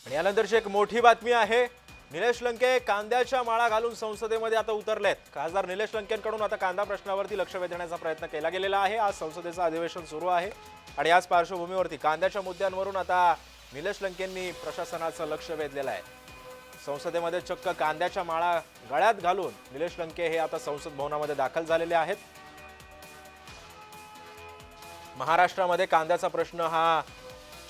आणि यानंतरची एक मोठी बातमी आहे। निलेश लंके कांद्याच्या माळा घालून संसदेमध्ये आता उतरलेत। खासदार निलेश लंकेंकडून आता कांदा प्रश्नावरती लक्ष वेधण्याचा प्रयत्न केला गेलेला आहे। आज संसदेचं अधिवेशन सुरू आहे आणि याच पार्श्वभूमीवरती कांद्याच्या मुद्द्यांवरून आता निलेश लंकेंनी प्रशासनाचं लक्ष वेधलेलं आहे। संसदेमध्ये चक्क कांद्याच्या माळा गळ्यात घालून निलेश लंके हे आता संसद भवनामध्ये दाखल झालेले आहेत। महाराष्ट्रामध्ये कांद्याचा प्रश्न हा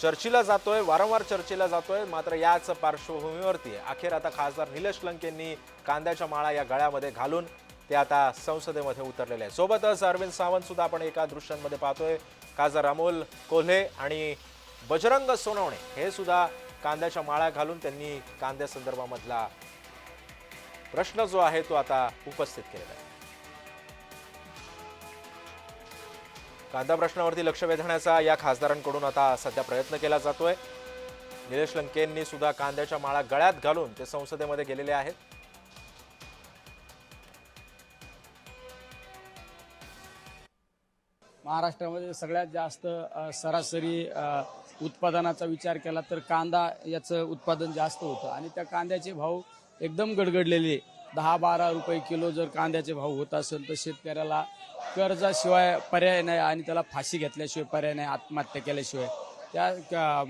चर्चेला जातोय, वारंवार चर्चेला जातोय। मात्र याच पार्श्वभूमीवरती अखेर आता खासदार निलेश लंकेंनी कांद्याच्या माळा या गळ्यामध्ये घालून ते आता संसदेमध्ये उतरलेले आहेत। सोबतच अरविंद सावंत सुद्धा आपण एका दृश्यांमध्ये पाहतोय। खासदार अमोल कोल्हे आणि बजरंग सोनवणे हे सुद्धा कांद्याच्या माळा घालून त्यांनी कांद्यासंदर्भामधला प्रश्न जो आहे तो आता उपस्थित केलेला आहे। कांदा प्रश्नावरती लक्ष वेधण्याचा या खासदारांकडून आता सध्या प्रयत्न केला जातोय। निलेश लंकेंनी सुद्धा कांद्याच्या माळा गळ्यात घालून ते संसदेमध्ये गेलेले आहेत। महाराष्ट्रामध्ये सगळ्यात जास्त सरासरी उत्पादनाचा विचार केला तर कांदा याचं उत्पादन जास्त होतं आणि त्या कांद्याचे भाव एकदम गडगडलेले। 10-12 रुपये किलो जर कांद्याचे भाव होत असेल तर शेतकऱ्याला कर्जाशिवाय पर्याय नाही आणि त्याला फाशी घेतल्याशिवाय पर्याय नाही, आत्महत्या केल्याशिवाय। त्या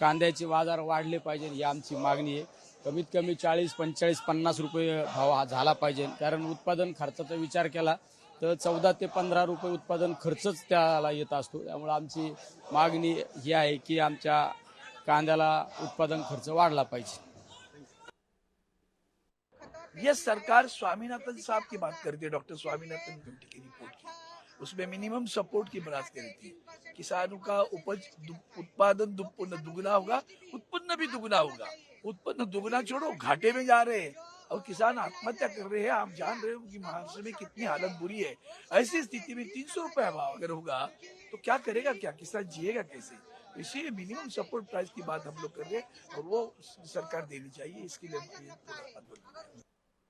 कांद्याचे बाजार वाढले पाहिजे ही आमची मागणी आहे। कमीत कमी 40, 45, 50 रुपये भाव हा झाला पाहिजे, कारण उत्पादन खर्चाचा विचार केला तर 14 ते 15 रुपये उत्पादन खर्चच त्याला येत असतो। त्यामुळे आमची मागणी ही आहे की आमच्या कांद्याला उत्पादन खर्च वाढला पाहिजे। ये सरकार स्वामीनाथन साहब की बात करती है, डॉक्टर स्वामीनाथन कमेटी की रिपोर्ट की। उसमें मिनिमम सपोर्ट की बात करी थी। किसानों का उपज उत्पादन दुगना होगा, उत्पन्न भी दुगना होगा। उत्पन्न दुगना छोड़ो, घाटे में जा रहे हैं और किसान आत्महत्या कर रहे हैं। आप जान रहे हो कि महाराष्ट्र में कितनी हालत बुरी है। ऐसी स्थिति में 300 रुपए भाव अगर होगा तो क्या करेगा, क्या किसान जिएगा कैसे? इसीलिए मिनिमम सपोर्ट प्राइस की बात हम लोग कर रहे हैं और वो सरकार देनी चाहिए। इसके लिए